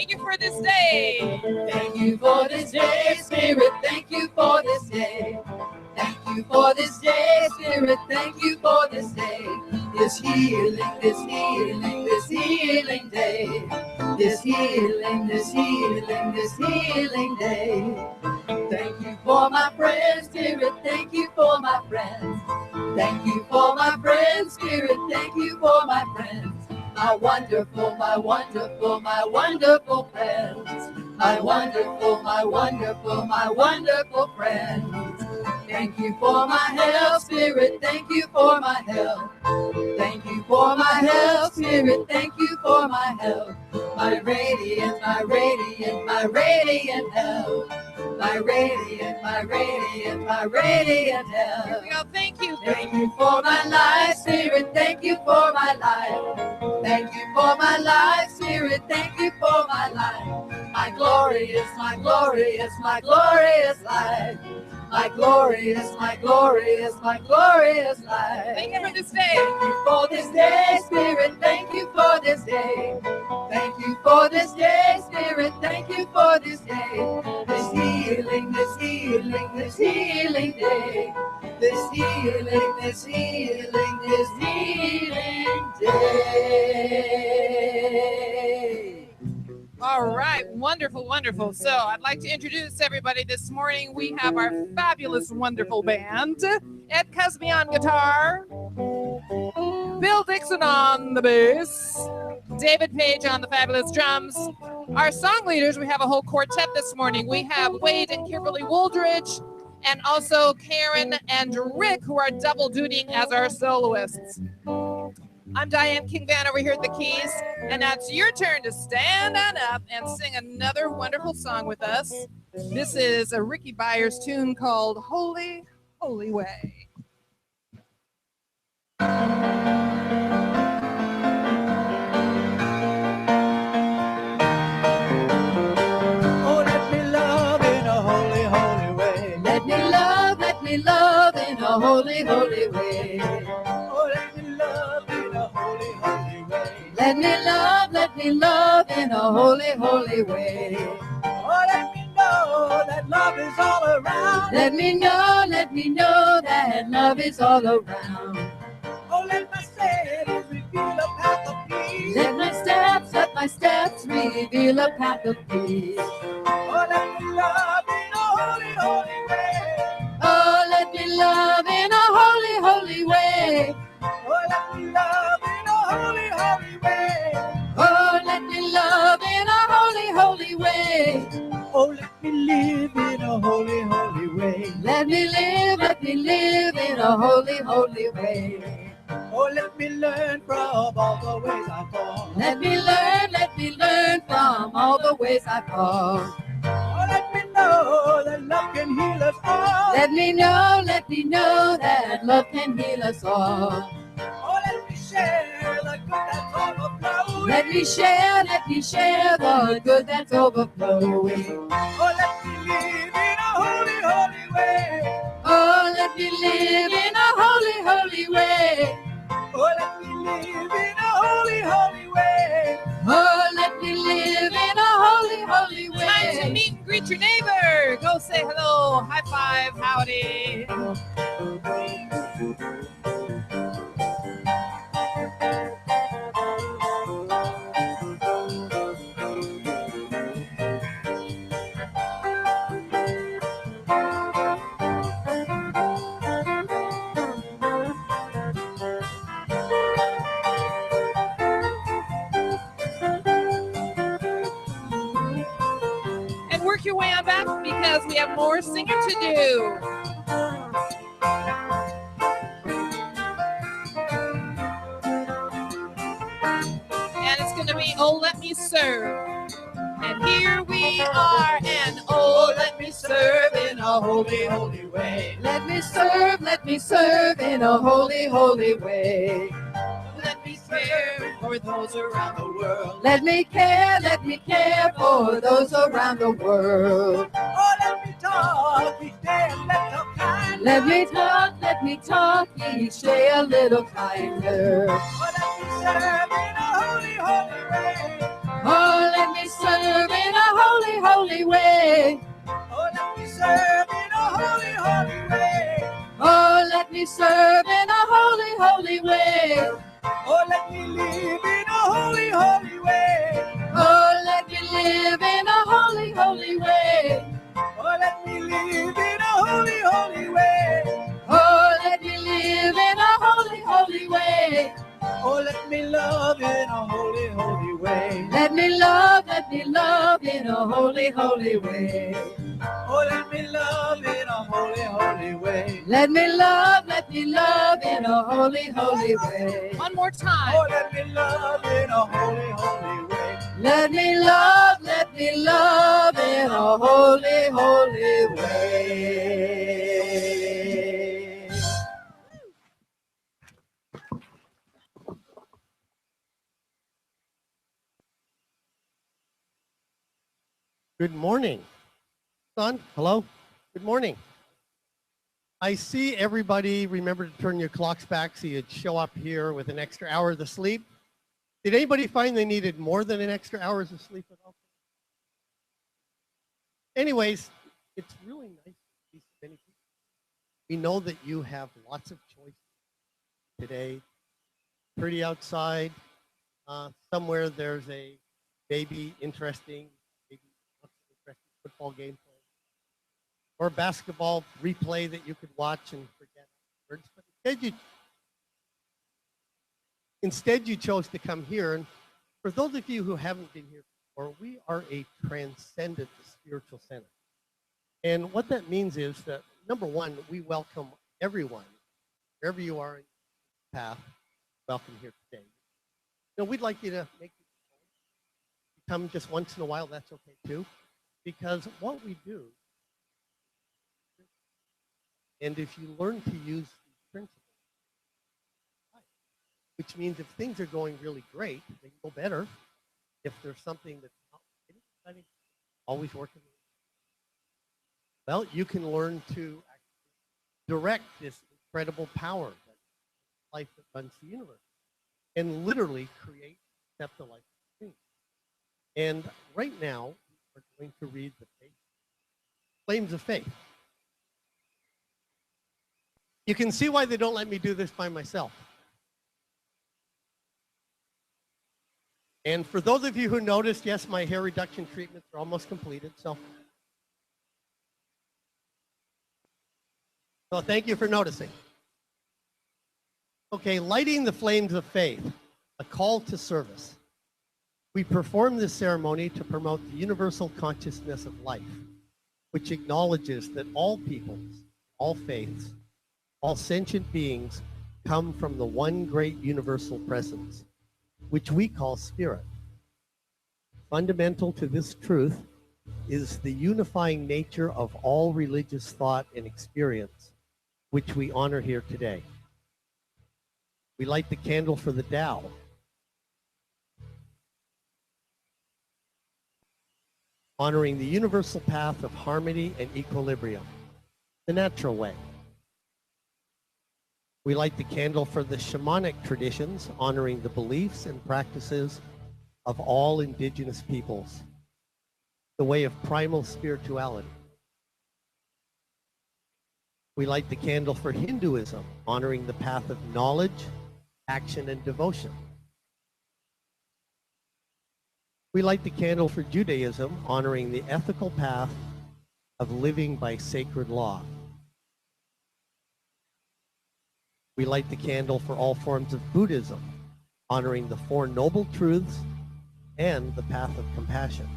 Thank you for this day. Thank you for this day, Spirit. Thank you for this day. Thank you for this day, Spirit. Thank you for this day. This healing, this healing, this healing day. This healing, this healing, this healing day. Thank you for my friends, Spirit. Thank you for my friends. Thank you for my friends, Spirit. Thank you for my friends. My wonderful, my wonderful, my wonderful friends. My wonderful, my wonderful, my wonderful friends. Thank you for my help, Spirit. Thank you for my help. Thank you for my help, Spirit. Thank you for my help. My radiant, my radiant, my radiant help. My radiant, my radiant, my radiant help. Here we go. Thank you. Thank you for my life, Spirit. Thank you for my life. Thank you for my life, Spirit. Thank you for my life. My glorious, my glorious, my glorious life. My glorious, my glorious, my glorious life. Thank you for this day. Thank you for this day, Spirit. Thank you for this day. Thank you for this day, Spirit. Thank you for this day. This healing, this healing, this healing day. This healing, this healing, this healing day. All right, wonderful, wonderful. So I'd like to introduce everybody this morning. We have our fabulous, wonderful band. Ed Cusby on guitar, Bill Dixon on the bass, David Page on the fabulous drums. Our song leaders, we have a whole quartet this morning. We have Wade and Kimberly Wooldridge, and also Karen and Rick, who are double dutying as our soloists. I'm Diane King Van over here at the keys, and now it's your turn to stand on up and sing another wonderful song with us. This is a Ricky Byers tune called Holy, Holy Way. Oh, let me love in a holy, holy way. Let me love in a holy, holy way. Oh, let me love in a holy, holy way. Let me love in a holy, holy way. Oh, let me know that love is all around. Let me know that love is all around. Oh, let my steps reveal a path of peace. Let my steps reveal a path of peace. Oh, let me love in a holy, holy way. Oh, let me love in a holy, holy way. Oh, let me love in a holy, holy way. Oh, let me love in a holy, holy way. Oh, let me live in a holy, holy way. Let me live in a holy, holy way. Oh, let me learn from all the ways I fall. Let me learn from all the ways I fall. Oh, let me know that love can heal us all. Let me know that love can heal us all. Oh, let me share the good that's overflowing. Let me share the good that's overflowing. Oh, let me live in a holy, holy way. Oh, let me live in a holy, holy way. Oh, let me live in a holy, holy way. Oh, let me live in a holy, holy way. Time to meet and greet your neighbor. Go say hello, high five, howdy. Work your way on back because we have more singing to do. And it's going to be Oh Let Me Serve. And here we are, and oh let me serve in a holy, holy way. Let me serve in a holy, holy way. Let me care for those around the world. Let me care for those around the world. Oh, let me talk each day a little kinder. Let me talk each day a little kinder. Oh, let me serve in a holy, holy way. Oh, let me serve me serve in a holy, holy way. Oh, let me live in a holy, holy way. Oh, let me live in a holy, holy way. Oh, let me live in a holy, holy way. Oh, let me live in a holy, holy way. Oh, let me love in a holy, holy way. Let me love in a holy, holy way. Oh, let me love in a holy, holy way. Let me love in a holy, holy way. One more time. Oh, let me love in a holy, holy way. Let me love in a holy, holy way. Good morning. Son, hello. Good morning. I see everybody remember to turn your clocks back so you'd show up here with an extra hour of sleep. Did anybody find they needed more than an extra hours of sleep at all? Anyways, it's really nice to see so many people. We know that you have lots of choices today. Pretty outside. Somewhere there's a maybe interesting, maybe not so interesting football game playing, or a basketball replay that you could watch and forget afterwards. But instead you chose to come here. And for those of you who haven't been here before, we are a transcendent spiritual center. And what that means is that, number one, we welcome everyone, wherever you are in the path, welcome here today. You know, we'd like you to make you come just once in a while, that's okay too, because what we do, and if you learn to use these principles, which means if things are going really great, they can go better. If there's something that's not exciting, always working, well, you can learn to direct this incredible power, that life that runs the universe, and literally create, accept the life of dreams. And right now, we're going to read the Flames of Faith. You can see why they don't let me do this by myself. And for those of you who noticed, yes, my hair reduction treatments are almost completed. So thank you for noticing. Okay, lighting the flames of faith, a call to service. We perform this ceremony to promote the universal consciousness of life, which acknowledges that all peoples, all faiths, all sentient beings come from the one great universal presence, which we call spirit. Fundamental to this truth is the unifying nature of all religious thought and experience, which we honor here today. We light the candle for the Tao, honoring the universal path of harmony and equilibrium, the natural way. We light the candle for the shamanic traditions, honoring the beliefs and practices of all indigenous peoples, the way of primal spirituality. We light the candle for Hinduism, honoring the path of knowledge, action, and devotion. We light the candle for Judaism, honoring the ethical path of living by sacred law. We light the candle for all forms of Buddhism, honoring the Four Noble Truths and the path of compassion.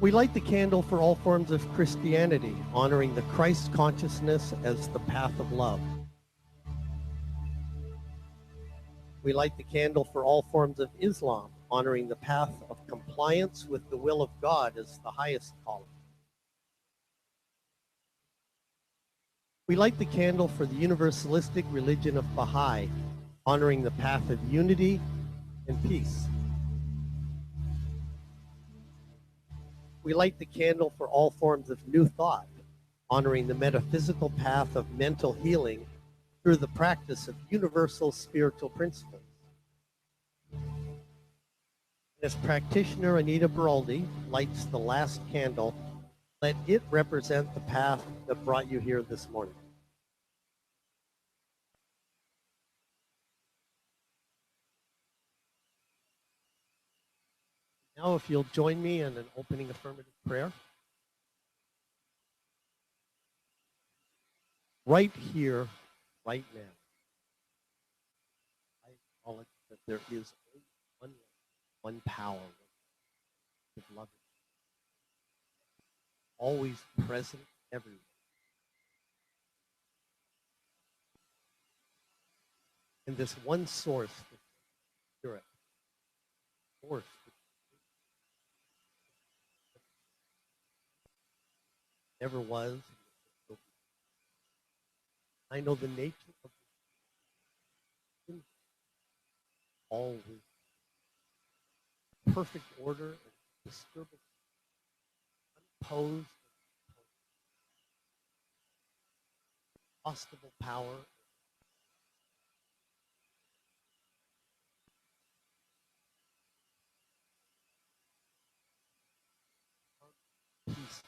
We light the candle for all forms of Christianity, honoring the Christ consciousness as the path of love. We light the candle for all forms of Islam, honoring the path of compliance with the will of God as the highest calling. We light the candle for the universalistic religion of Baha'i, honoring the path of unity and peace. We light the candle for all forms of new thought, honoring the metaphysical path of mental healing through the practice of universal spiritual principles. As practitioner Anita Beraldi lights the last candle, let it represent the path that brought you here this morning. Now, if you'll join me in an opening affirmative prayer. Right here, right now, I acknowledge that there is only one power, of love, always present everywhere. And this one source, the spirit, force, never was. I know the nature of the always perfect order, disturbance, unopposed, inexhaustible power. Peace.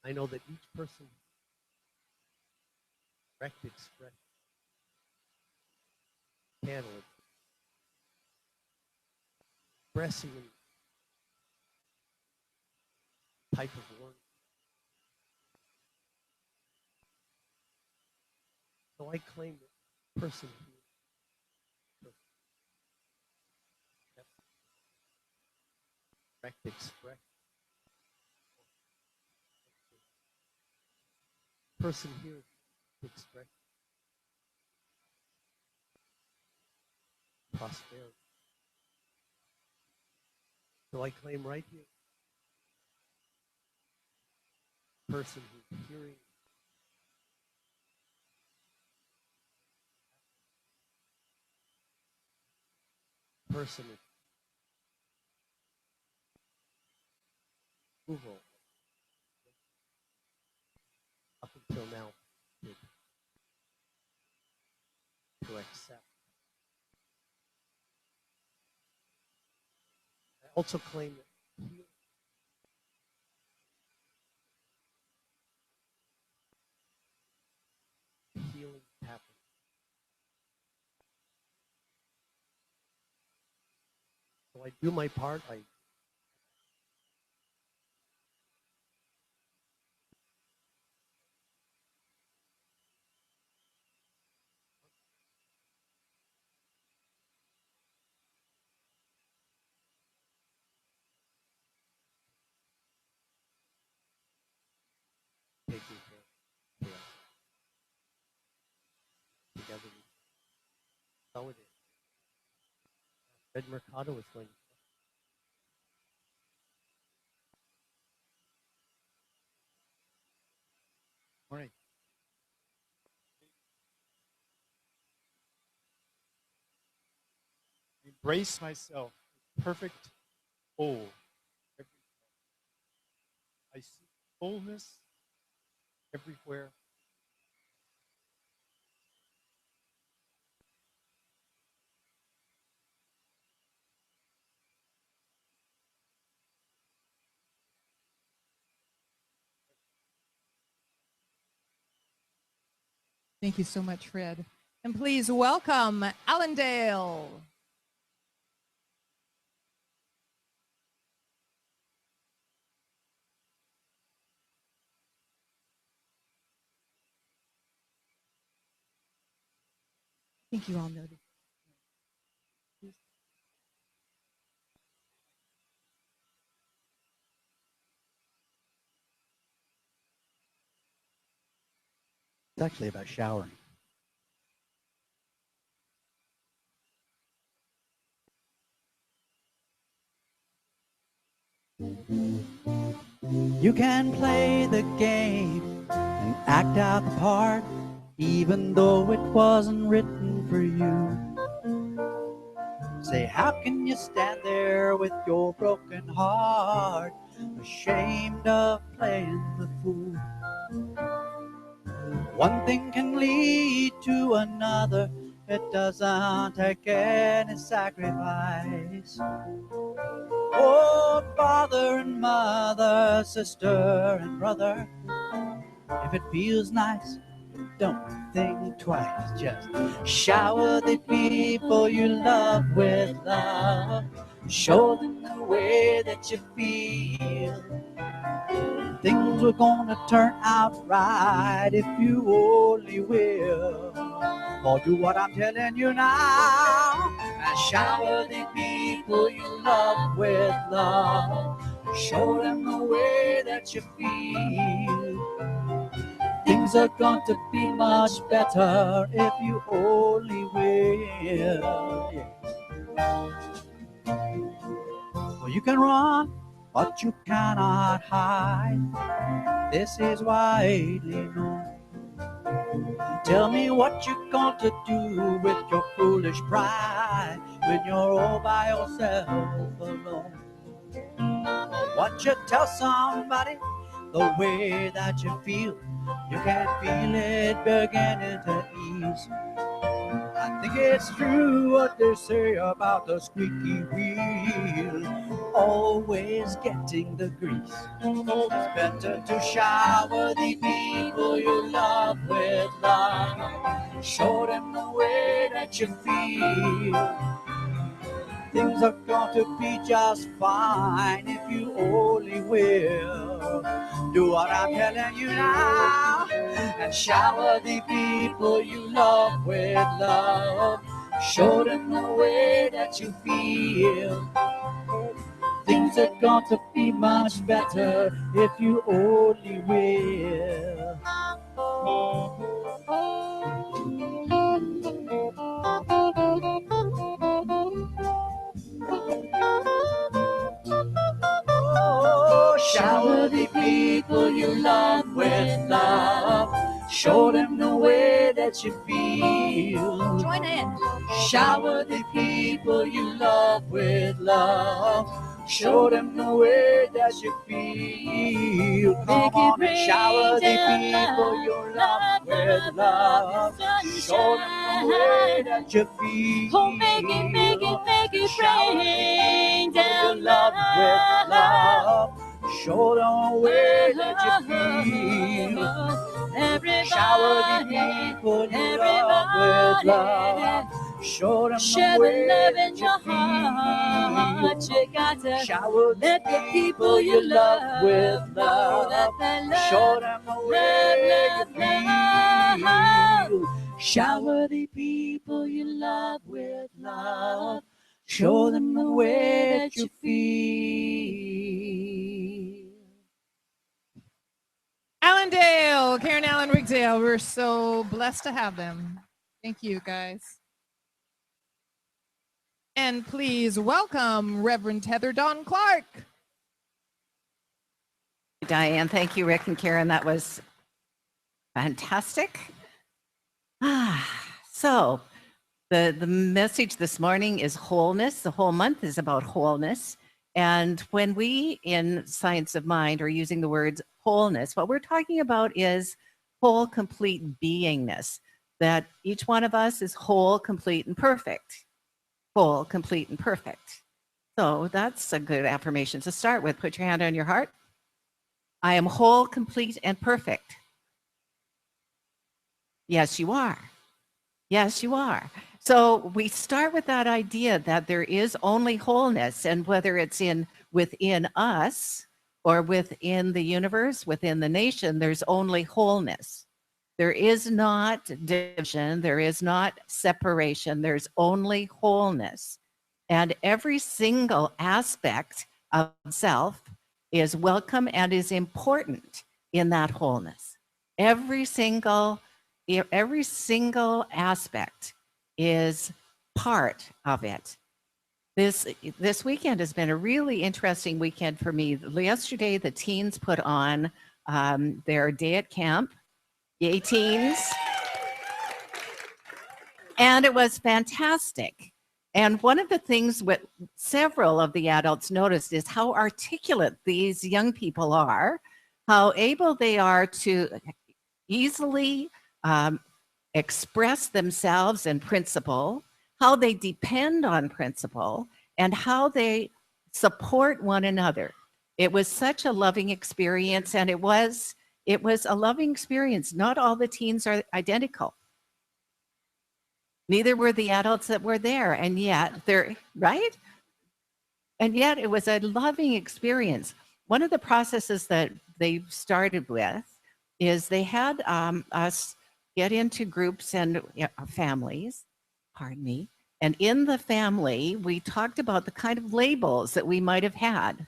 I know that each person direct expression channel expressing a type of word. So I claim that person who direct expression, person here express prosperity. So I claim right here, person who's hearing person approval up until now to accept. I also claim that healing happens. So I do my part. I taking care of together. So it is. Red Mercado is going to Morning. Embrace myself, perfect whole. I see wholeness everywhere. Thank you so much, Fred. And please welcome Allendale. I think you all know this. It's actually about showering. You can play the game and act out the part, even though it wasn't written for you. Say, how can you stand there with your broken heart, ashamed of playing the fool? One thing can lead to another. It doesn't take any sacrifice. Oh, father and mother, sister and brother, if it feels nice, don't think twice. Just shower the people you love with love. Show them the way that you feel. Things are gonna turn out right if you only will. Or do what I'm telling you now. And shower the people you love with love. Show them the way that you feel. Things are going to be much better if you only will. Well, you can run, but you cannot hide. This is widely known. Tell me what you're going to do with your foolish pride when you're all by yourself alone. Or what you tell somebody the way that you feel. You can feel it beginning to ease. I think it's true what they say about the squeaky wheel, always getting the grease. It's better to shower the people you love with love. Show them the way that you feel. Things are going to be just fine if you only will. Do what I'm telling you now. And shower the people you love with love. Show them the way that you feel. Things are going to be much better if you only will. Oh, shower the people you love with love. Show them the way that you feel. Join in. Shower the people you love with love. Show them the way that you feel. Come on and shower the people you love with love. Show them the way that you feel. Oh, make it rain down love with love. Show them the way that you feel. Everybody, Shower the people you love with love. Show them share the way the love that in your heart. you You got to shower let the people you love with know that love. they love. Show them the way love, you feel. Shower the people you love with love. Show them the way that you feel. Allendale, Karen Allen Rigdale, we're so blessed to have them. Thank you, guys. And please welcome Reverend Heather Dawn Clark. Diane, thank you, Rick and Karen. That was fantastic. So the message this morning is wholeness. The whole month is about wholeness. And when we in Science of Mind are using the words wholeness, what we're talking about is whole, complete beingness, that each one of us is whole, complete, and perfect. Whole, complete, and perfect. So that's a good affirmation to start with. Put your hand on your heart. I am whole, complete, and perfect. Yes, you are. Yes, you are. So we start with that idea that there is only wholeness, and whether it's within us or within the universe, within the nation, there's only wholeness. There is not division, there is not separation, there's only wholeness. And every single aspect of self is welcome and is important in that wholeness. Every single aspect is part of it. This weekend has been a really interesting weekend for me. Yesterday, the teens put on their day at camp. Yay, teens. And it was fantastic. And one of the things what several of the adults noticed is how articulate these young people are, how able they are to easily express themselves in principle, how they depend on principle, and how they support one another. It was such a loving experience, and it was a loving experience. Not all the teens are identical. Neither were the adults that were there, and yet they're right. And yet it was a loving experience. One of the processes that they started with is they had us get into groups and families, pardon me. And in the family, we talked about the kind of labels that we might have had,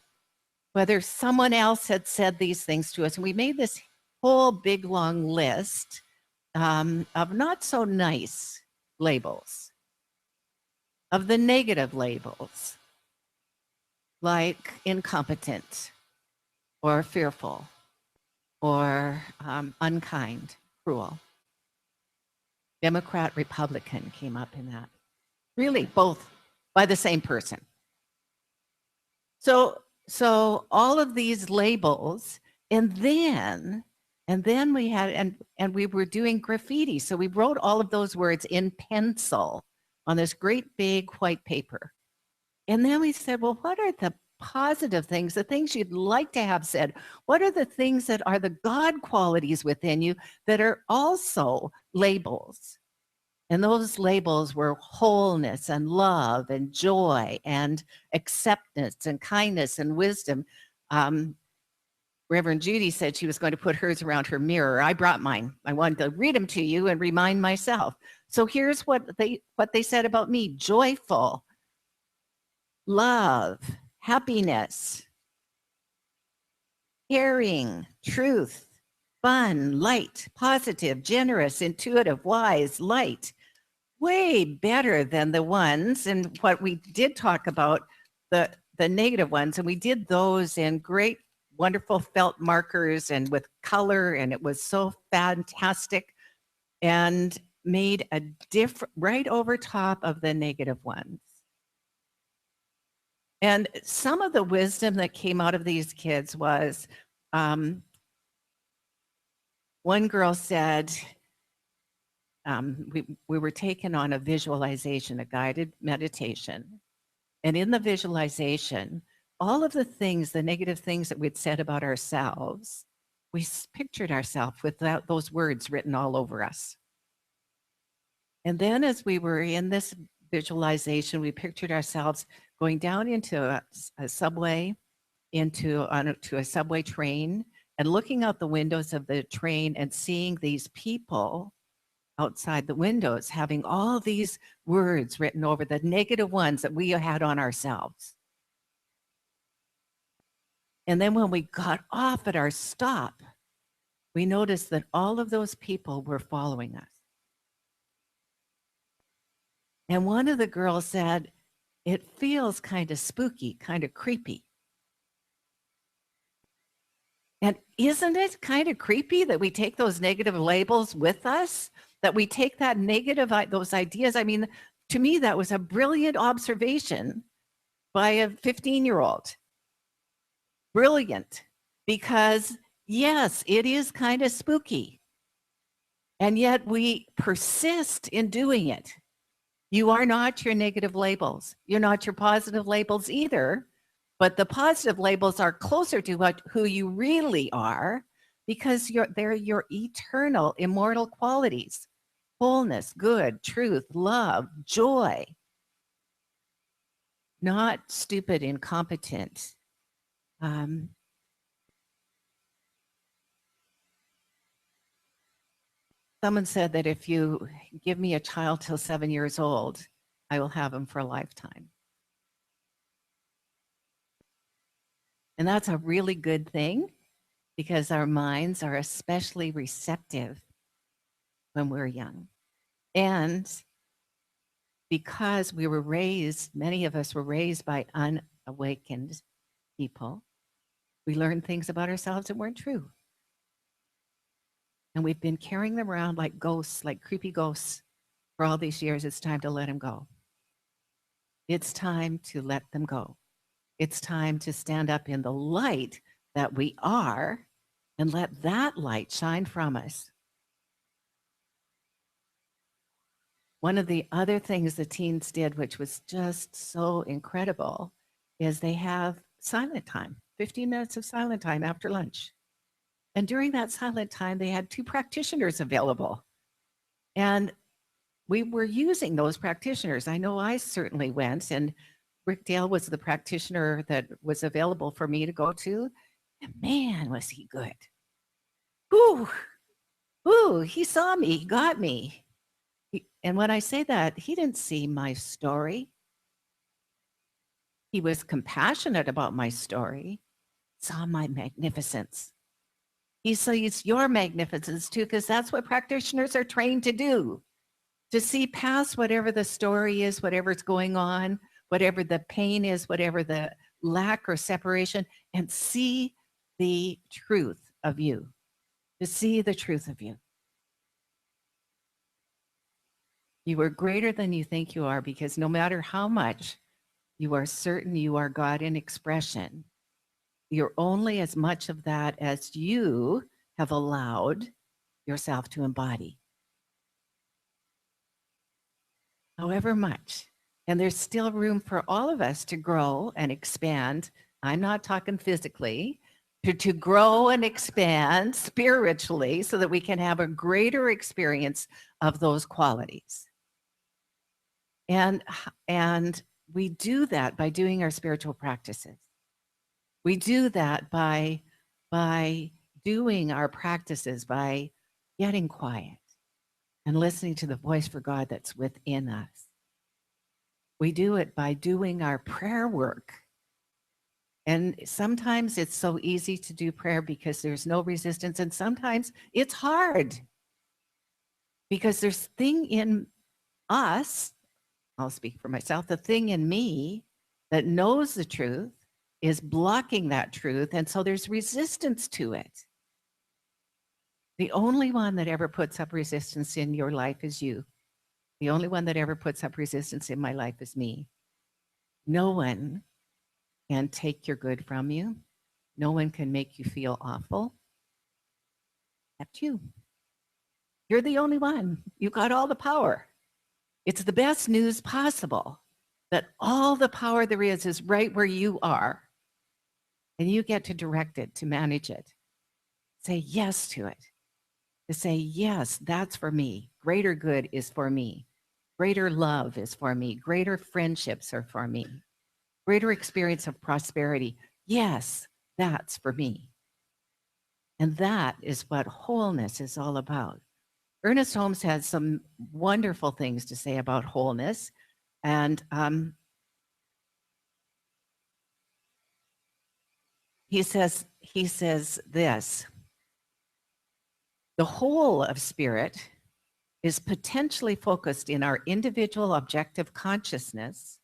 whether someone else had said these things to us. And we made this whole big long list of not so nice labels, of the negative labels, like incompetent or fearful or unkind, cruel. Democrat, Republican came up in that. Really, both by the same person. So all of these labels, and then we had, and we were doing graffiti. So we wrote all of those words in pencil on this great big white paper. And then we said, well, what are the positive things, the things you'd like to have said? What are the things that are the God qualities within you that are also labels? And those labels were wholeness and love and joy and acceptance and kindness and wisdom. Reverend Judy said she was going to put hers around her mirror. I brought mine. I wanted to read them to you and remind myself. So here's what they said about me: joyful, love, happiness, caring, truth, fun, light, positive, generous, intuitive, wise, light. Way better than the ones, and what we did talk about, the negative ones, and we did those in great, wonderful felt markers and with color, and it was so fantastic, and made a different right over top of the negative ones. And some of the wisdom that came out of these kids was, one girl said, we were taken on a visualization, a guided meditation. And in the visualization, all of the things, the negative things that we'd said about ourselves, we pictured ourselves with those words written all over us. And then as we were in this visualization, we pictured ourselves going down into a subway, to a subway train, and looking out the windows of the train and seeing these people outside the windows having all these words written over, the negative ones that we had on ourselves. And then when we got off at our stop, we noticed that all of those people were following us. And one of the girls said, it feels kind of spooky, kind of creepy. And isn't it kind of creepy that we take those negative labels with us? That we take that negative, those ideas. I mean, to me, that was a brilliant observation by a 15-year-old. Brilliant. Because yes, it is kind of spooky. And yet we persist in doing it. You are not your negative labels. You're not your positive labels either. But the positive labels are closer to who you really are, because they're your eternal, immortal qualities. Wholeness, good, truth, love, joy. Not stupid, incompetent. Someone said that if you give me a child till 7 years old, I will have him for a lifetime. And that's a really good thing, because our minds are especially receptive when we're young. And because we were raised, many of us were raised by unawakened people, we learned things about ourselves that weren't true. And we've been carrying them around like ghosts, like creepy ghosts, for all these years. It's time to let them go. It's time to let them go. It's time to stand up in the light that we are and let that light shine from us. one of the other things the teens did, which was just so incredible, is they have silent time, 15 minutes of silent time after lunch. And during that silent time, they had 2 practitioners available. And we were using those practitioners. I know I certainly went, and Rick Dale was the practitioner that was available for me to go to. And man, was he good. Ooh, ooh, he saw me, he got me. And when I say that, he didn't see my story. He was compassionate about my story, saw my magnificence. He sees your magnificence too, because that's what practitioners are trained to do, to see past whatever the story is, whatever's going on, whatever the pain is, whatever the lack or separation, and see the truth of you, to see the truth of you. You are greater than you think you are, because no matter how much you are certain you are God in expression, you're only as much of that as you have allowed yourself to embody. However much. And there's still room for all of us to grow and expand. I'm not talking physically, to grow and expand spiritually so that we can have a greater experience of those qualities. And we do that by doing our spiritual practices. We do that by doing our practices, by getting quiet and listening to the voice for God that's within us. We do it by doing our prayer work. And sometimes it's so easy to do prayer because there's no resistance. And sometimes it's hard because there's thing in us, I'll speak for myself, the thing in me that knows the truth is blocking that truth. And so there's resistance to it. The only one that ever puts up resistance in your life is you. The only one that ever puts up resistance in my life is me. No one can take your good from you. No one can make you feel awful except you. You're the only one. You got all the power. It's the best news possible that all the power there is right where you are. And you get to direct it, to manage it. Say yes to it. To say, yes, that's for me. Greater good is for me. Greater love is for me. Greater friendships are for me. Greater experience of prosperity. Yes, that's for me. And that is what wholeness is all about. Ernest Holmes has some wonderful things to say about wholeness. And he says this: the whole of spirit is potentially focused in our individual objective consciousness,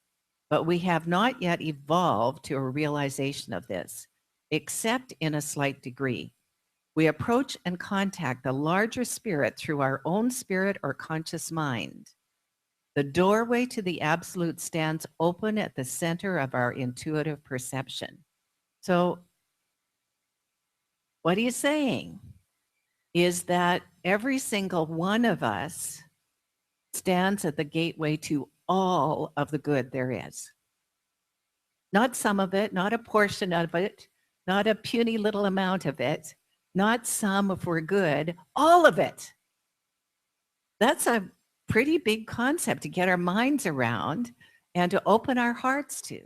but we have not yet evolved to a realization of this, except in a slight degree. We approach and contact the larger spirit through our own spirit or conscious mind. The doorway to the absolute stands open at the center of our intuitive perception. So what he's saying is that every single one of us stands at the gateway to all of the good there is. Not some of it, not a portion of it, not a puny little amount of it, not some if we're good, all of it. That's a pretty big concept to get our minds around and to open our hearts to.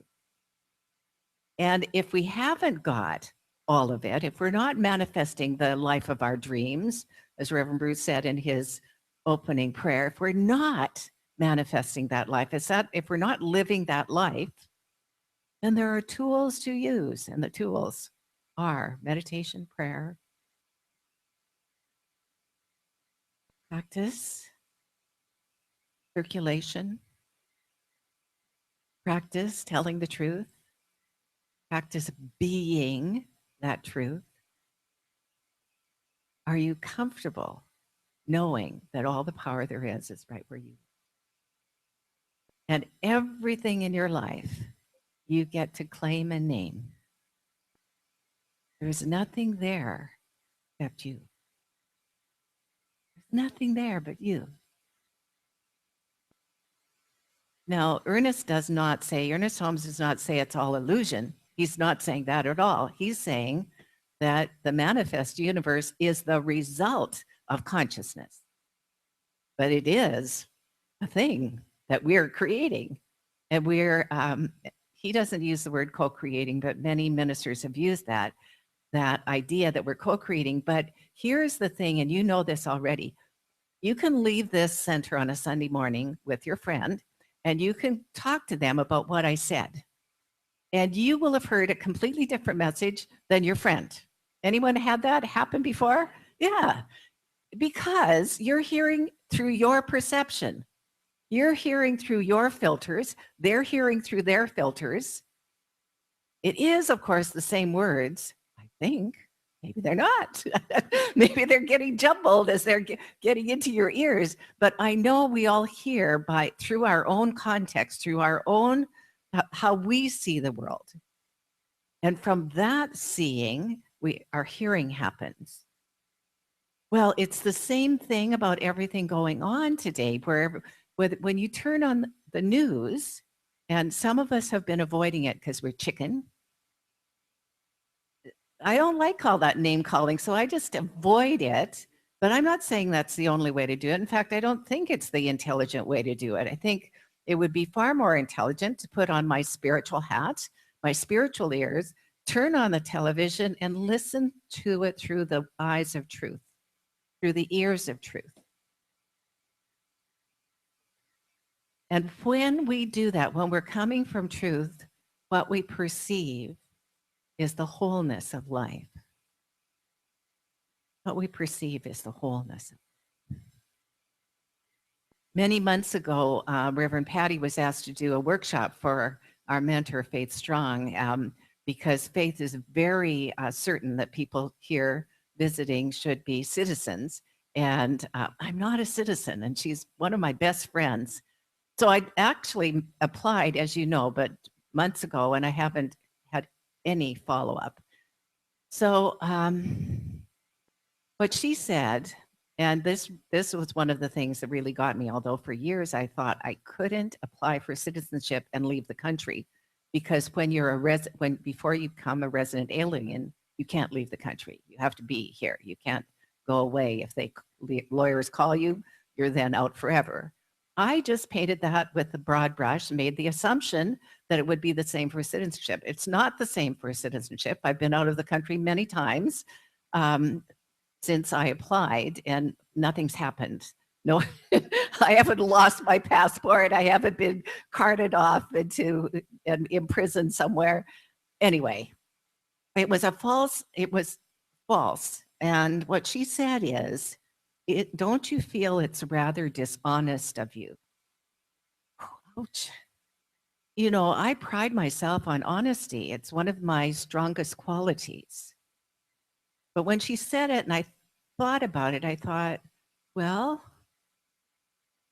And if we haven't got all of it, if we're not manifesting the life of our dreams, as Reverend Bruce said in his opening prayer, if we're not manifesting that life, if we're not living that life, then there are tools to use. And the tools are meditation, prayer, practice, circulation, practice telling the truth, practice being that truth. Are you comfortable knowing that all the power there is right where you are? And everything in your life you get to claim and name. There's nothing there except you. There's nothing there but you. Now, Ernest Holmes does not say it's all illusion. He's not saying that at all. He's saying that the manifest universe is the result of consciousness. But it is a thing that we're creating. And he doesn't use the word co-creating, but many ministers have used that idea that we're co-creating. But here's the thing, and you know this already. You can leave this center on a Sunday morning with your friend, and you can talk to them about what I said. And you will have heard a completely different message than your friend. Anyone had that happen before? Yeah, because you're hearing through your perception. You're hearing through your filters. They're hearing through their filters. It is, of course, the same words, I think. Maybe they're not. Maybe they're getting jumbled as they're getting into your ears. But I know we all hear through our own context, through our own, how we see the world. And from that seeing, our hearing happens. Well, it's the same thing about everything going on today, where when you turn on the news, and some of us have been avoiding it because we're chicken. I don't like all that name calling, so I just avoid it. But I'm not saying that's the only way to do it. In fact, I don't think it's the intelligent way to do it. I think it would be far more intelligent to put on my spiritual hat, my spiritual ears, turn on the television and listen to it through the eyes of truth, through the ears of truth. And when we do that, when we're coming from truth, what we perceive is the wholeness of life. What we perceive is the wholeness. Many months ago, Reverend Patty was asked to do a workshop for our mentor, Faith Strong, because Faith is very certain that people here visiting should be citizens. And I'm not a citizen, and she's one of my best friends. So I actually applied, as you know, but months ago, and I haven't had any follow-up. So what she said, and this was one of the things that really got me, although for years I thought I couldn't apply for citizenship and leave the country, because when you're before you become a resident alien, you can't leave the country. You have to be here. You can't go away. If lawyers call you, you're then out forever. I just painted that with a broad brush and made the assumption that it would be the same for citizenship. It's not the same for citizenship. I've been out of the country many times since I applied, and nothing's happened. No, I haven't lost my passport. I haven't been carted off into and imprisoned somewhere. Anyway, it was false. And what she said is, don't you feel it's rather dishonest of you? Ouch. You know, I pride myself on honesty. It's one of my strongest qualities. But when she said it and I thought about it, I thought, well,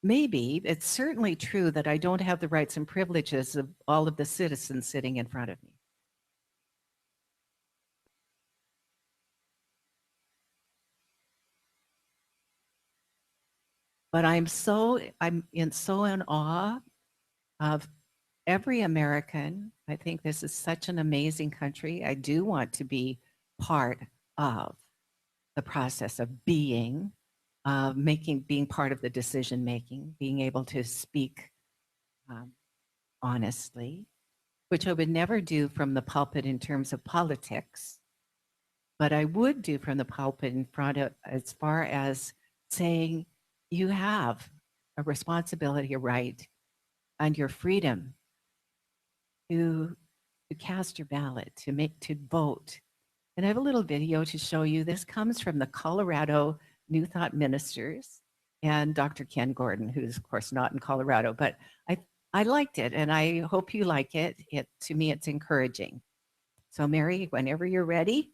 maybe it's certainly true that I don't have the rights and privileges of all of the citizens sitting in front of me. But I'm in awe of every American. I think this is such an amazing country. I do want to be part of the process of being part of the decision making, being able to speak honestly, which I would never do from the pulpit in terms of politics, but I would do from the pulpit in front of, as far as saying, you have a responsibility, a right, and your freedom to cast your ballot, to vote. And I have a little video to show you. This comes from the Colorado New Thought Ministers and Dr. Ken Gordon, who's of course not in Colorado, but I liked it, and I hope you like it. To me, it's encouraging. So Mary, whenever you're ready.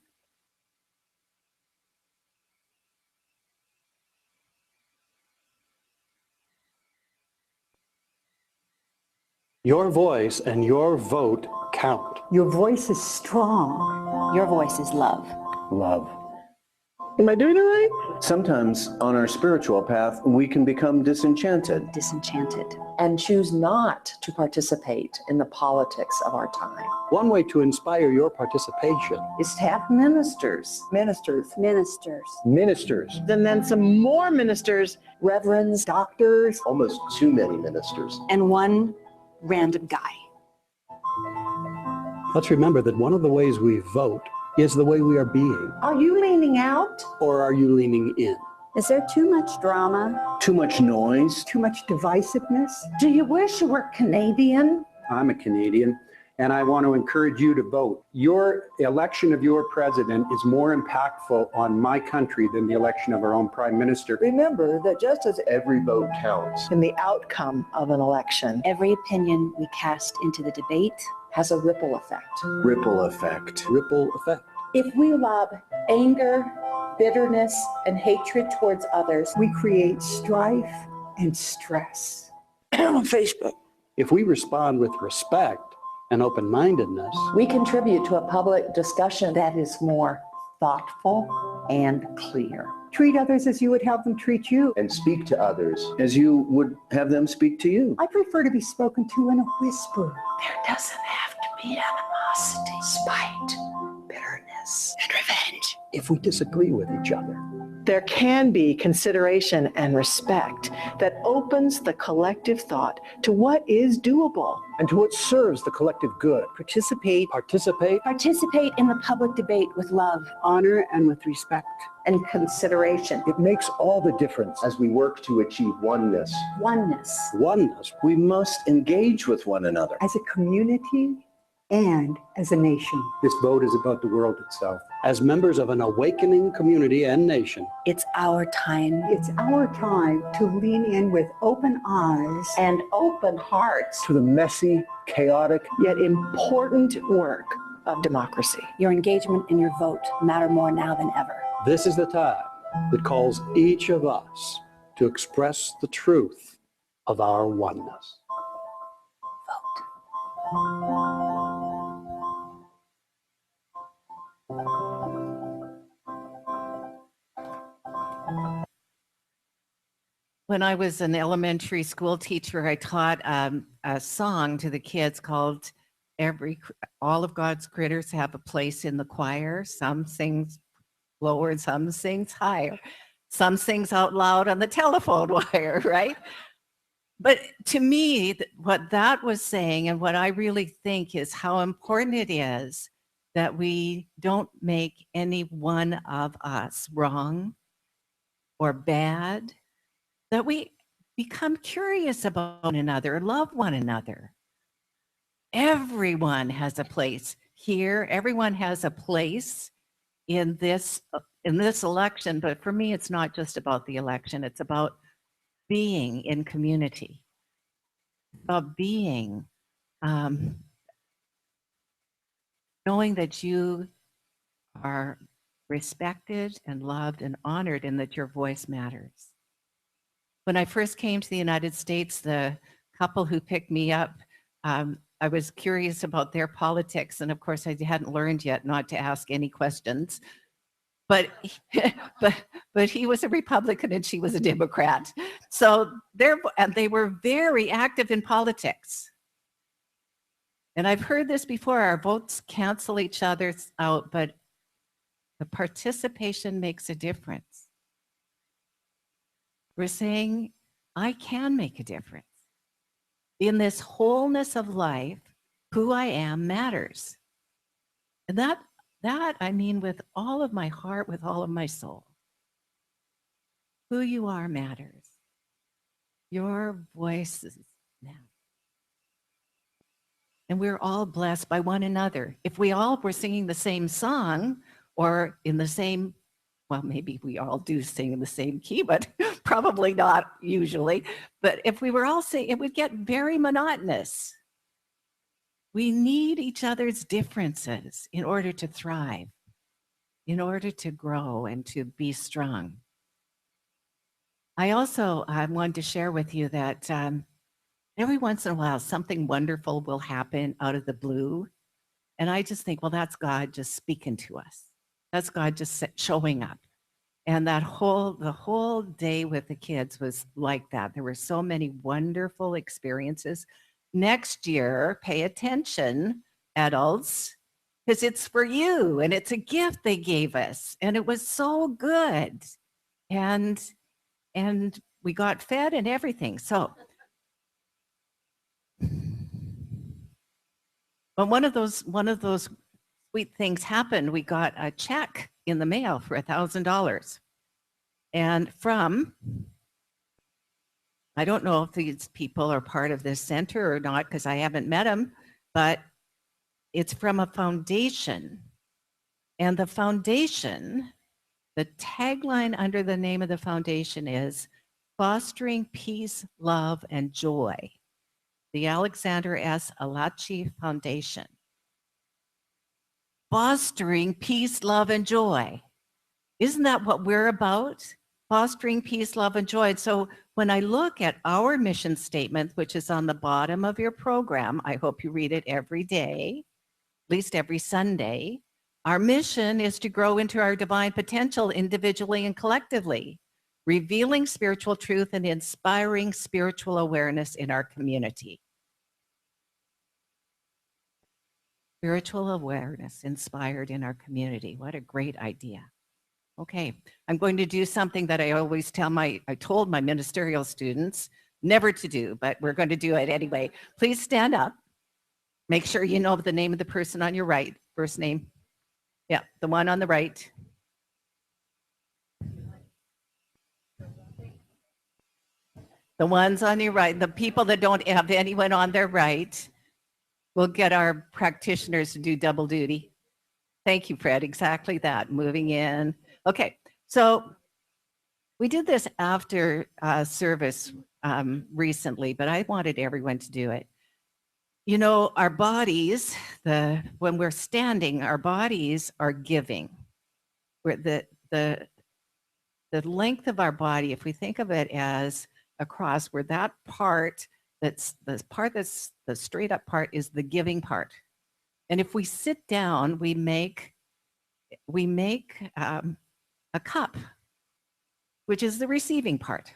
Your voice and your vote count. Your voice is strong. Your voice is love. Love. Am I doing it right? Sometimes on our spiritual path, we can become disenchanted. And choose not to participate in the politics of our time. One way to inspire your participation Is to have ministers, Ministers. ministers. And then some more ministers. reverends, doctors, Almost too many ministers. and one random guy. Let's remember that one of the ways we vote is the way we are being. Are you leaning out? Or are you leaning in? Is there too much drama? Too much noise. Too much divisiveness? Do you wish you were Canadian? I'm a Canadian, and I want to encourage you to vote. Your election of your president is more impactful on my country than the election of our own prime minister. Remember that just as Every vote counts. in the outcome of an election Every opinion we cast into the debate. has a ripple effect. Ripple effect. Ripple effect. If we allow anger, bitterness, and hatred towards others, We create strife and stress. On Facebook. If we respond with respect and open-mindedness, we contribute to a public discussion that is more thoughtful and clear. Treat others as you would have them treat you. And speak to others as you would have them speak to you. I prefer to be spoken to in a whisper. There doesn't have to be animosity, spite, bitterness, and revenge. if we disagree with each other. There can be consideration and respect that opens the collective thought to what is doable. And to what serves the collective good. Participate in the public debate with love, honor, and with respect. And consideration. It makes all the difference as we work to achieve oneness. Oneness. We must engage with one another. As a community and as a nation. This vote is about the world itself. As members of an awakening community and nation, It's our time. It's our time to lean in with open eyes And open hearts To the messy, chaotic, yet important work of democracy. Your engagement and your vote matter more now than ever. this is the time that calls each of us to express the truth of our oneness. When I was an elementary school teacher, I taught a song to the kids called All of God's Critters Have a Place in the Choir. Some sings lower and some sings higher. Some sings out loud on the telephone wire, right? But to me, what that was saying and what I really think is how important it is that we don't make any one of us wrong or bad, that we become curious about one another, love one another. Everyone has a place here. Everyone has a place in this election. But for me, it's not just about the election. It's about being in community, about being, knowing that you are respected and loved and honored and that your voice matters. When I first came to the United States, the couple who picked me up, I was curious about their politics. And of course, I hadn't learned yet not to ask any questions. But he was a Republican and she was a Democrat. So they were very active in politics. And I've heard this before, our votes cancel each other out, but the participation makes a difference. We're saying, I can make a difference. In this wholeness of life, who I am matters. And that I mean with all of my heart, with all of my soul. Who you are matters. Your voices matter. And we're all blessed by one another. If we all were singing the same song or in the same, well, maybe we all do sing in the same key, but probably not usually. But if we were all singing, it would get very monotonous. We need each other's differences in order to thrive, in order to grow and to be strong. I also wanted to share with you that every once in a while, something wonderful will happen out of the blue. And I just think, well, that's God just speaking to us. That's God just showing up. And the whole day with the kids was like that. There were so many wonderful experiences. Next year, pay attention, adults, because it's for you and it's a gift they gave us. And it was so good. And we got fed and everything. So but one of those sweet things happened. We got a check in the mail for $1,000. And from, I don't know if these people are part of this center or not, because I haven't met them, but it's from a foundation. And the foundation, the tagline under the name of the foundation is Fostering Peace, Love, and Joy, the Alexander S. Alachi Foundation. Fostering peace, love, and joy. Isn't that what we're about? Fostering peace, love, and joy. So when I look at our mission statement, which is on the bottom of your program, I hope you read it every day, at least every Sunday. Our mission is to grow into our divine potential individually and collectively, revealing spiritual truth and inspiring spiritual awareness in our community. Spiritual awareness inspired in our community. What a great idea. Okay, I'm going to do something that I always I told my ministerial students never to do, but we're going to do it anyway. Please stand up. Make sure you know the name of the person on your right, first name. Yeah, the one on the right. The ones on your right, the people that don't have anyone on their right, we'll get our practitioners to do double duty. Thank you, Fred. Exactly that. Moving in. Okay, so we did this after service recently, but I wanted everyone to do it. You know, our bodies, when we're standing, our bodies are giving. The length of our body, if we think of it as a cross, where that part that's the straight up part is the giving part. And if we sit down, we make a cup, which is the receiving part.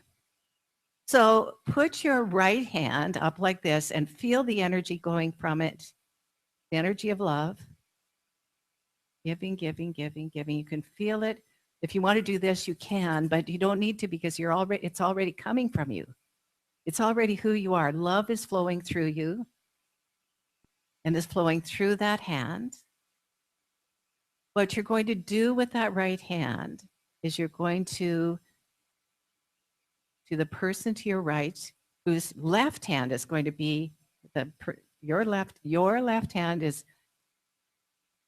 So put your right hand up like this and feel the energy going from it, the energy of love. Giving, giving, giving, giving. You can feel it. If you want to do this, you can, but you don't need to because it's already coming from you. It's already who you are. Love is flowing through you and is flowing through that hand. What you're going to do with that right hand is you're going to the person to your right, whose left hand is going to be your left hand is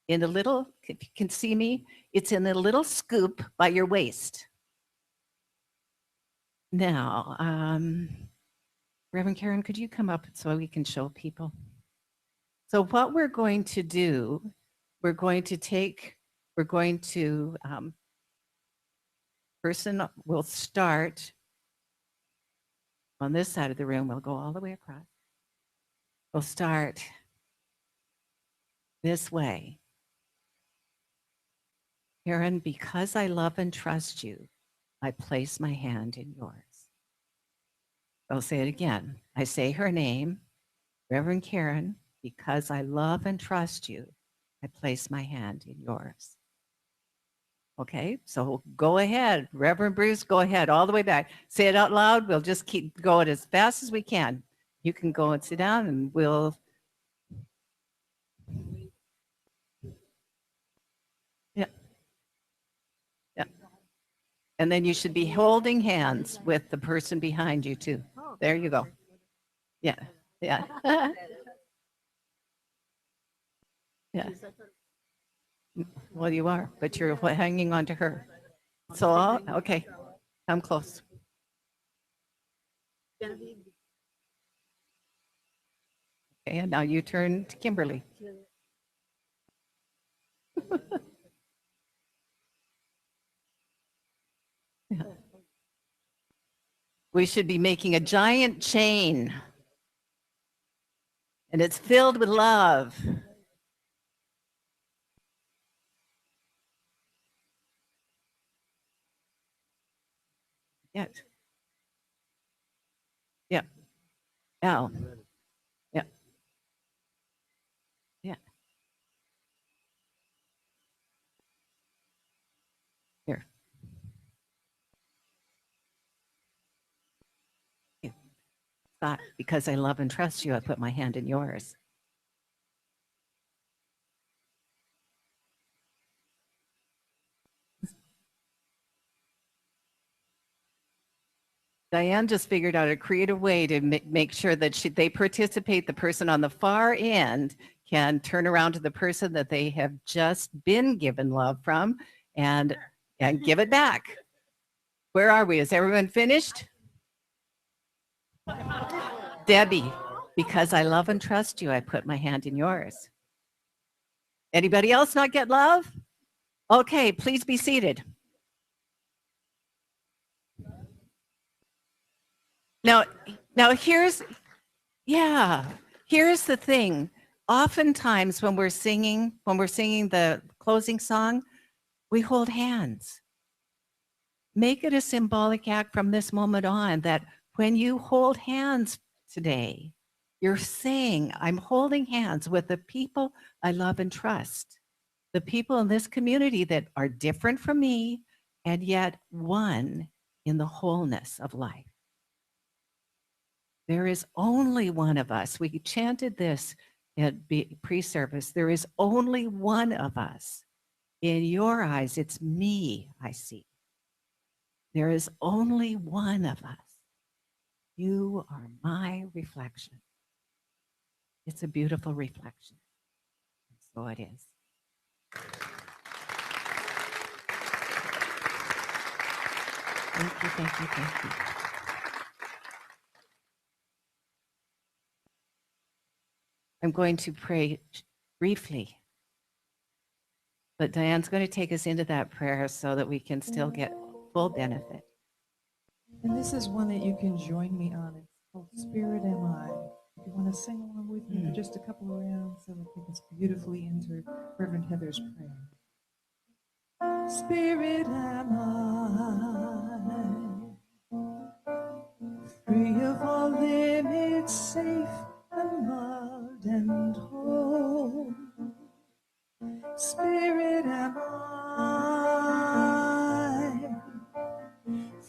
in a little, if you can see me, it's in a little scoop by your waist. Now, Reverend Karen, could you come up so we can show people? So what we're going to do, person will start on this side of the room. We'll go all the way across. We'll start this way. Karen, because I love and trust you, I place my hand in yours. I'll say it again. I say her name, Reverend Karen, because I love and trust you, I place my hand in yours. Okay, so go ahead. Reverend Bruce, go ahead all the way back. Say it out loud. We'll just keep going as fast as we can. You can go and sit down and we'll... Yeah. Yeah. And then you should be holding hands with the person behind you too. There you go. Yeah. Yeah. Yeah. Well, you are, but you're hanging on to her. So, okay, come close. Okay, and now you turn to Kimberly. Yeah. We should be making a giant chain, and it's filled with love. Yeah. Yeah. Al. Yeah. Yeah. Here. Yeah. Scott, because I love and trust you, I put my hand in yours. Diane just figured out a creative way to make sure that they participate. The person on the far end can turn around to the person that they have just been given love from and give it back. Where are we? Is everyone finished? Debbie, because I love and trust you, I put my hand in yours. Anybody else not get love? Okay, please be seated. Now here's the thing. Oftentimes when we're singing the closing song, we hold hands. Make it a symbolic act from this moment on that when you hold hands today, you're saying, I'm holding hands with the people I love and trust, the people in this community that are different from me and yet one in the wholeness of life. There is only one of us. We chanted this at pre-service. There is only one of us. In your eyes, it's me I see. There is only one of us. You are my reflection. It's a beautiful reflection. So it is. Thank you, thank you, thank you. I'm going to pray briefly, but Diane's going to take us into that prayer so that we can still get full benefit. And this is one that you can join me on. It's called Spirit Am I. If you want to sing along with me for just a couple of rounds, that'll take us beautifully into Reverend Heather's prayer. Spirit am I, free of all limits, safe and loved and whole. Spirit am I,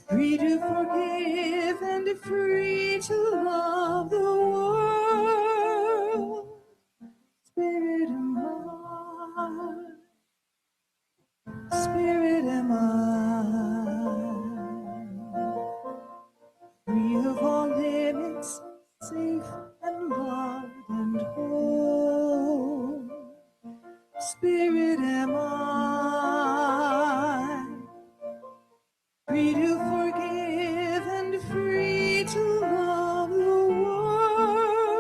free to forgive and free to love the world. Spirit am I, Spirit am I, free of all limits, safe and loved and whole. Spirit am I, free to forgive and free to love the world.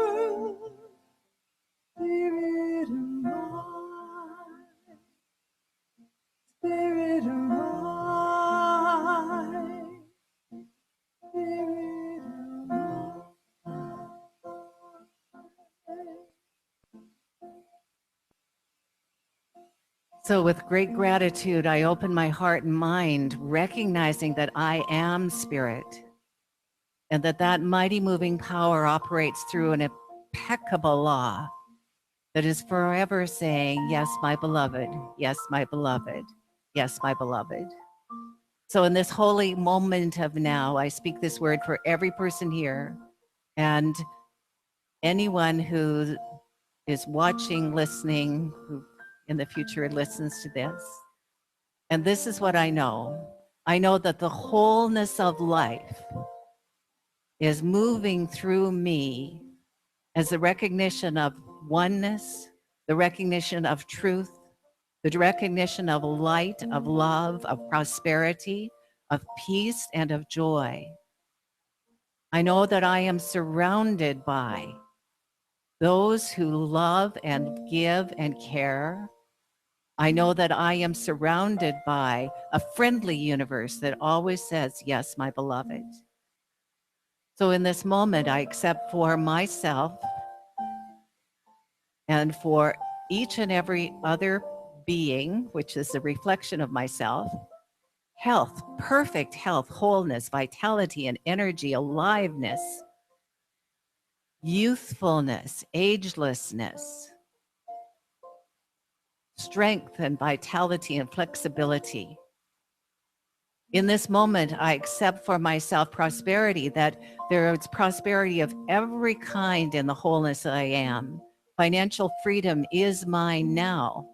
Spirit am I, Spirit am I, Spirit am I. So with great gratitude, I open my heart and mind, recognizing that I am spirit and that mighty moving power operates through an impeccable law that is forever saying, yes, my beloved, yes, my beloved, yes, my beloved. So in this holy moment of now, I speak this word for every person here and anyone who is watching, listening, who in the future listens to this. And this is what I know. I know that the wholeness of life is moving through me as the recognition of oneness, the recognition of truth, the recognition of light, of love, of prosperity, of peace, and of joy. I know that I am surrounded by those who love and give and care. I know that I am surrounded by a friendly universe that always says, yes, my beloved. So in this moment, I accept for myself and for each and every other being, which is a reflection of myself, health, perfect health, wholeness, vitality and energy, aliveness, youthfulness, agelessness, strength and vitality and flexibility. In this moment, I accept for myself prosperity, that there is prosperity of every kind in the wholeness that I am. Financial freedom is mine now.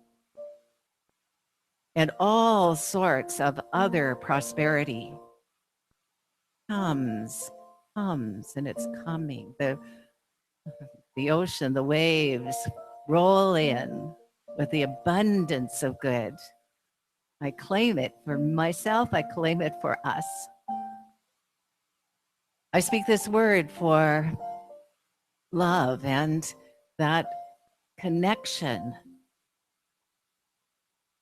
And all sorts of other prosperity comes, and it's coming. The ocean, the waves roll in with the abundance of good. I claim it for myself. I claim it for us. I speak this word for love and that connection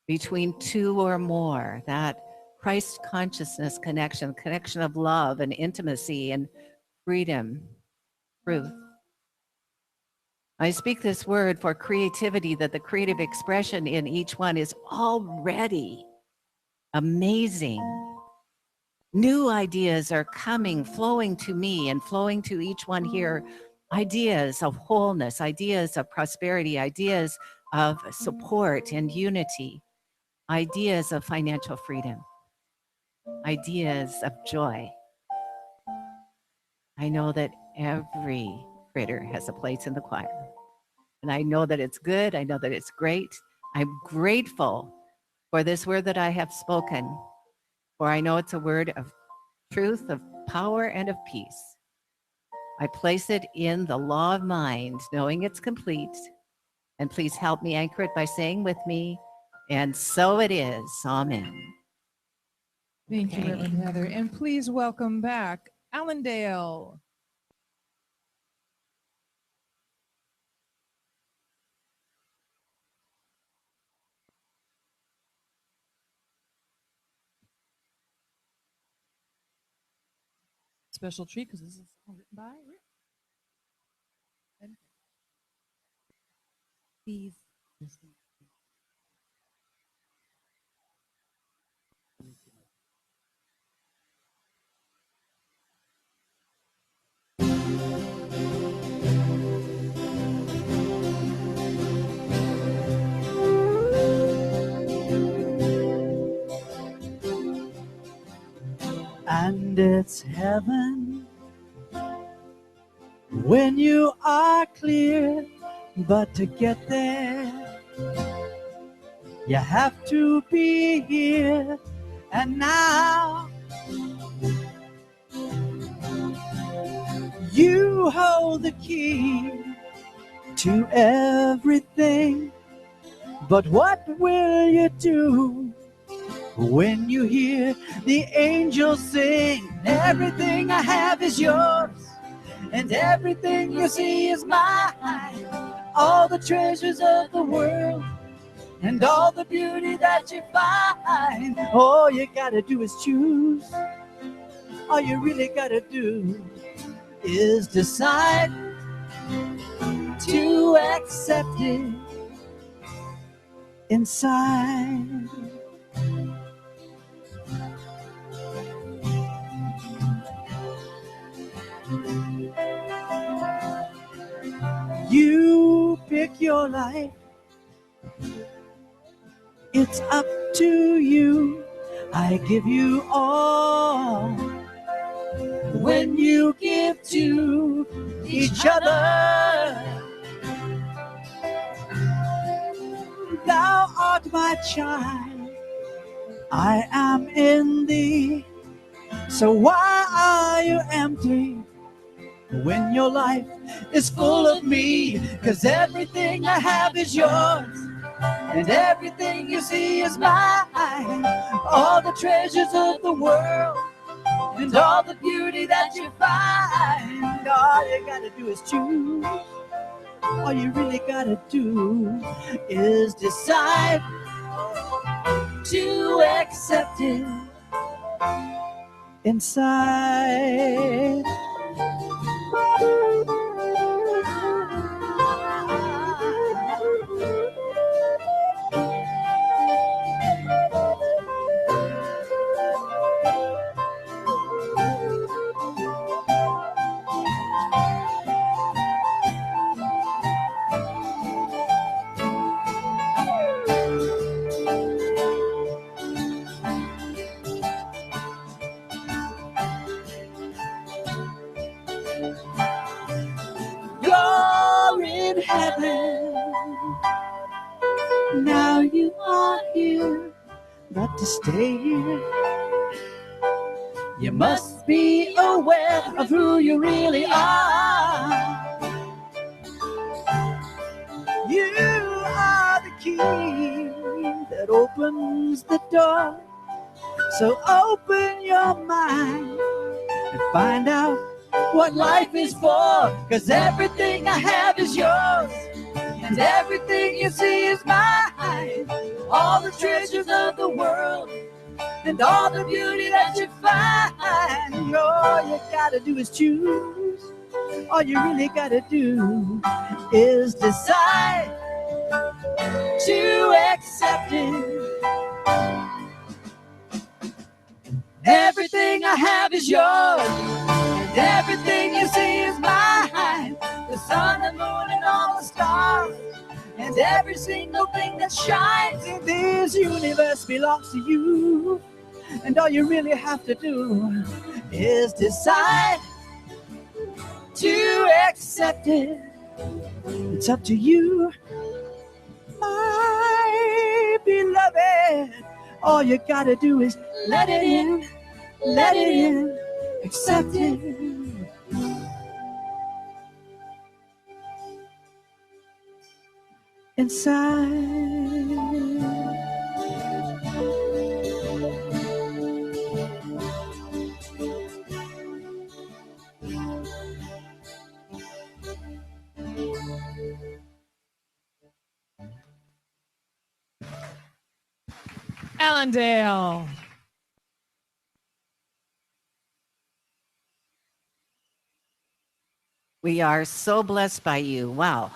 between two or more, that Christ consciousness connection of love and intimacy and freedom, truth. I speak this word for creativity, that the creative expression in each one is already amazing. New ideas are coming, flowing to me and flowing to each one here. Ideas of wholeness, ideas of prosperity, ideas of support and unity, ideas of financial freedom, ideas of joy. I know that every critter has a place in the choir. And I know that it's good. I know that it's great. I'm grateful for this word that I have spoken, for I know it's a word of truth, of power, and of peace. I place it in the law of mind, knowing it's complete. And please help me anchor it by saying with me, and so it is. Amen. Thank you, Okay. Reverend Heather. And please welcome back Allendale. Special treat because this is a song written by Rick. And please listen. And it's heaven when you are clear, but to get there, you have to be here and now. You hold the key to everything, but what will you do when you hear the angels sing? Everything I have is yours, and everything you see is mine. All the treasures of the world and all the beauty that you find. All you gotta do is choose. All you really gotta do is decide to accept it inside. You pick your life. It's up to you. I give you all. When you give to each other, thou art my child, I am in thee. So why are you empty when your life is full of me? 'Cause everything I have is yours, and everything you see is mine. All the treasures of the world and all the beauty that you find. All you gotta do is choose. All you really gotta do is decide to accept it inside. heaven. Now you are here, but to stay here, you must be aware of who you really are. You are the key that opens the door. So open your mind and find out what life is for. 'Cause everything I have is yours, and everything you see is mine. All the treasures of the world and all the beauty that you find. All you gotta do is choose. All you really gotta do is decide to accept it. Everything I have is yours, and everything you see is mine. The sun, the moon, and all the stars, and every single thing that shines in this universe belongs to you. And all you really have to do is decide to accept it. It's up to you, my beloved. All you gotta do is let it in, let it in, accept it. Inside. Allendale. We are so blessed by you. Wow.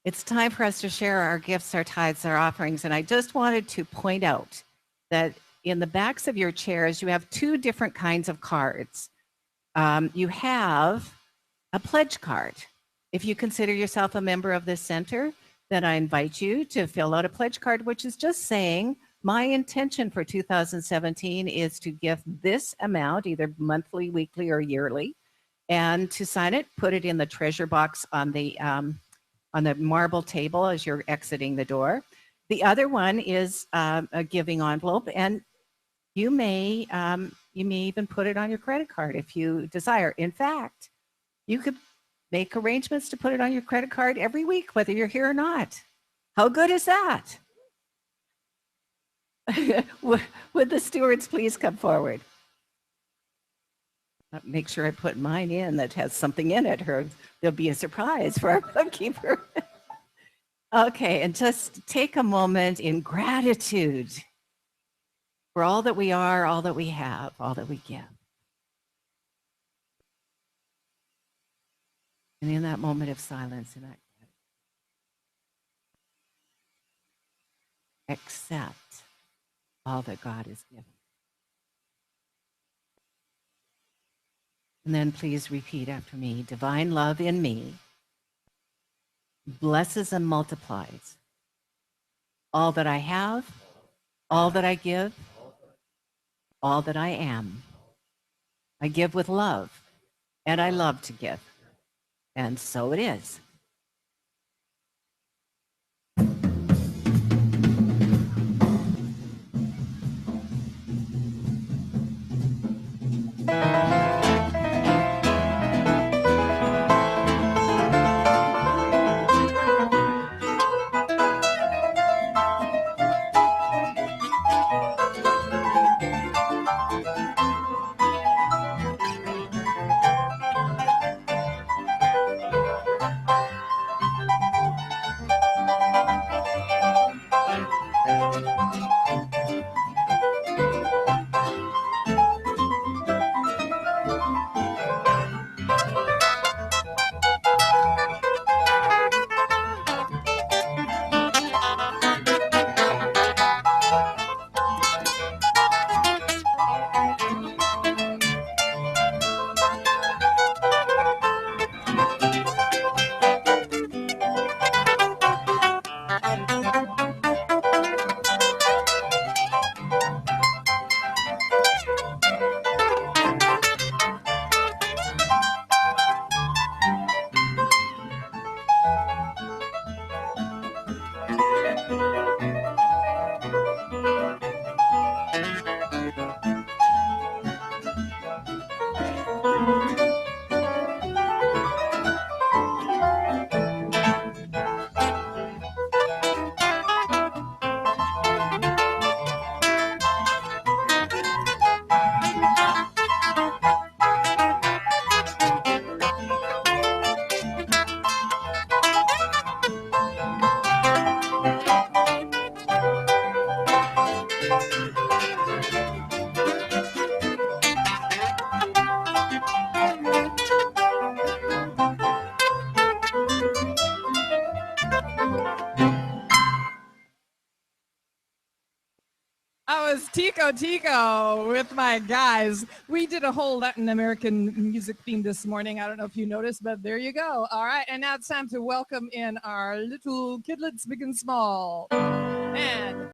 It's time for us to share our gifts, our tithes, our offerings. And I just wanted to point out that in the backs of your chairs, you have two different kinds of cards. You have a pledge card. If you consider yourself a member of this center, then I invite you to fill out a pledge card, which is just saying, my intention for 2017 is to give this amount, either monthly, weekly, or yearly, and to sign it, put it in the treasure box on the marble table as you're exiting the door. The other one is a giving envelope, and you may even put it on your credit card if you desire. In fact, you could make arrangements to put it on your credit card every week, whether you're here or not. How good is that? Would the stewards please come forward? Make sure I put mine in that has something in it, or there'll be a surprise for our bookkeeper. Okay, and just take a moment in gratitude for all that we are, all that we have, all that we give. And in that moment of silence, in that accept all that God has given. And then please repeat after me. Divine love in me blesses and multiplies all that I have, all that I give, all that I am. I give with love, and I love to give. And so it is. Tico with my guys. We did a whole Latin American music theme this morning. I don't know if you noticed, but there you go. All right, and now it's time to welcome in our little kidlets, big and small. And